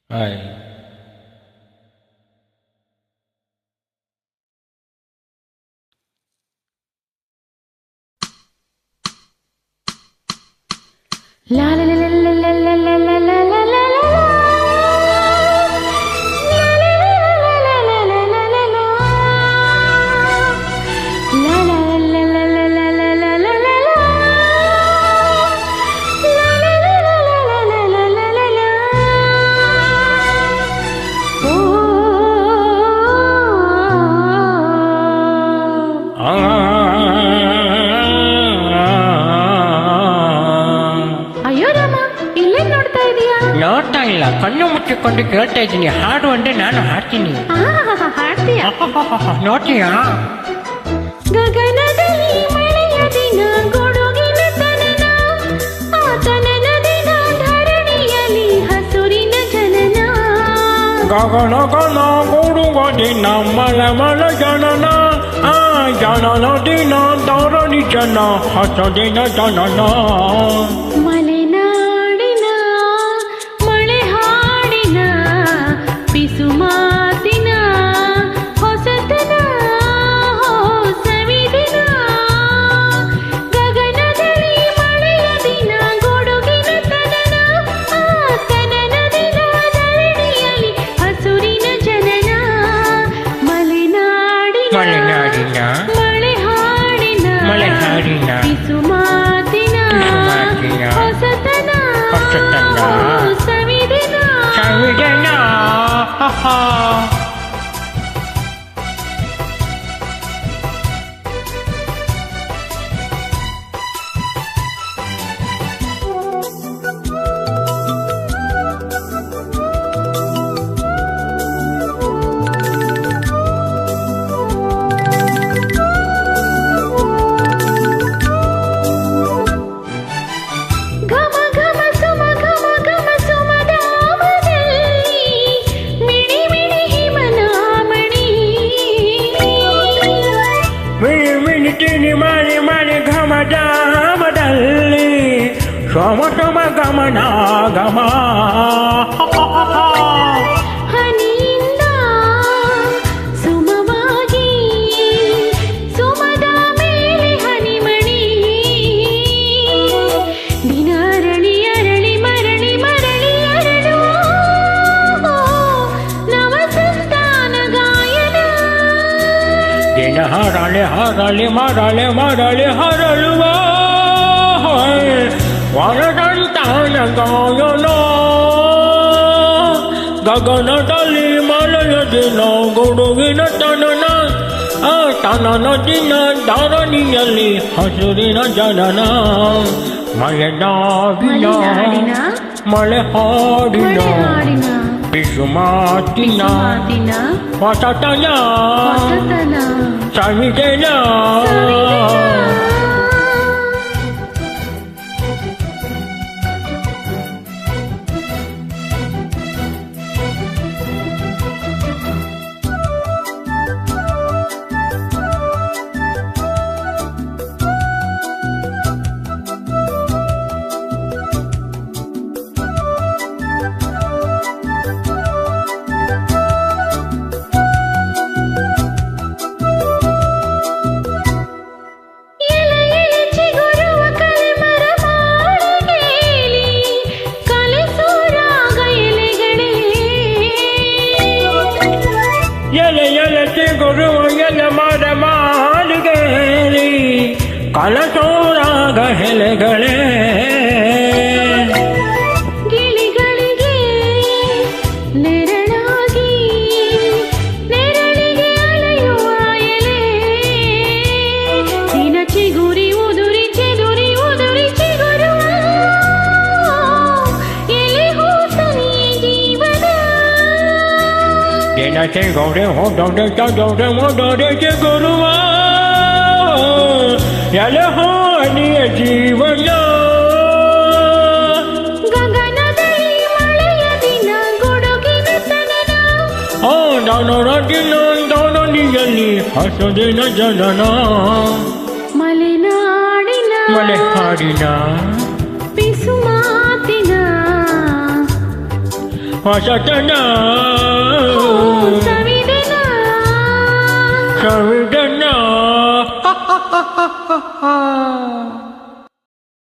Hi. La la la la la la la la la la la la la. ನೋಡ್ತಾ ಇಲ್ಲ, ಕಣ್ಣು ಮುಚ್ಚಿಕೊಂಡು ಕೇಳ್ತಾ ಇದ್ದೀನಿ. ಹಾಡು ಅಂದ್ರೆ ನಾನು ಹಾಡ್ತೀನಿ. ಹಾಡ್ತೀಯಾ? ನೋಡ್ತೀಯಾ? ಗಗನದಲ್ಲಿ ಮಳೆಯ ದಿನ ಗುಡುಗಿನ ತನನ, ಆ ತನನ ದಿನ ಧರಣಿಯಲ್ಲಿ ಹಸುರಿನ ಜನನ. ಗಗನ ಗನ ಗುಡುಗ ದಿನ ಮಲೆ ಮಲೆ ಜನನ, ಆ ಜನನ ದಿನ ಧರಣಿ ಜನ ಹಸದಿನ ಜನನ. ಮಲೆನಾಡಿನ ಮಳೆ ಹಾಡಿನ ಪಿಸು ಮಾತಿನ ಹೊಸತನ ಸವಿದಿನ. ಗಗನದಲ್ಲಿ ಮಳೆಯ ದಿನ ಗುಡುಗಿನ ತನನ, ಆ ತನನ ದಿನ ಧರಣಿಯಲ್ಲಿ ಹಸುರಿನ ಜನನ. ಮಲೆನಾಡಿನ ಮಲೆನಾಡಿನ ಮಳೆ ಹಾಡಿನ ಪಿಸು ಮಾತಿನ ಹೊಸತನ ಸವಿದಿನ. ಸವಿದಿನ. ಘಮ ಘಮ ಸುಮ ಘಮ ಘಮ ಸುಮಧಾಮದಲ್ಲಿ ಮಿಣಿ ಮಿಣಿ ಹಿಮನಾಮಣಿ. ಮಿಣಿ ಮಿಣಿತೀನಿ ಮನೆ ಮನೆ ಘಮ ಧಾಮದಲ್ಲಿ ಸೋಮ ಸೋಮ ಗಮನ ಗಮ. ಹನಿಯಿಂದ ಸುಮವಾಗಿ ಸುಮದ ಮೇಲೆ ಹನಿಮಣಿ. ದಿನ ಅರಳಿ ಅರಳಿ ಮರಳಿ ಮರಳಿ ಅರಳುವ ನವ ಸಂತಾನ ಗಾಯನ. ದಿನ ಹರಳೆ ಹರಳಿ ಮರಳಿ ಮರಳಿ ಹರಳುವ ವರದಂತಾನ ಗಾಯನ. ಗಗನದಲ್ಲಿ ಮಳೆಯ ದಿನ ಗುಡುಗಿನ ತನನ, ಆ ತನನ ದಿನ ಧರಣಿಯಲ್ಲಿ ಹಸುರಿನ ಜನನ. ಮಲೆನಾಡಿನ ಮಳೆ ಹಾಡಿನ ಪಿಸು ಮಾತಿನ ಹೊಸತನ ಸವಿದಿನ. ಎಲೆ ಎಲೆ ಚಿಗುರುವ ಎಲೆ ಮರ ಮಾಲಿಗೆಯಲ್ಲಿ ಕಲಸೋರಾಗ ಎಲೆಗಳೇ. ಗಿಳಿಗಳಿಗೆ ನೆರಳಾಗಿ ನೆರಳಿಗೆ ಅಲೆಯುವ ಎಲೆ. ದಿನ ಚಿಗುರಿ ಉದುರಿ ಚಿಗುರಿ ಉದುರಿ ಚಿಗುರುವ ಎಲೆ ಹೂಸನಿಯ ಜೀವನ. ದಿನ ಚಿಗುರಿ ಹೋದೋಡೆ ಚದೋಡೆ ಹೋದೋಡೆ ಚಿಗುರುವ ಎಲೆ ಹಾನಿಯ ಜೀವನ. ಗಗನದಲ್ಲಿ ಮಳೆಯ ದಿನ ಗುಡುಗಿನ ತನನ, ಆ ದಾನರ ದಿನ ದಾನನಿಯಲ್ಲಿ ಹಸದಿನ ಜನನ. ಮಲೆನಾಡಿನ ಮಳೆ ಹಾಡಿನ ಪಿಸು ಮಾತಿನ ಹೊಸತನ ಓ ಸವಿದನ ಸಂವಿಧಾನ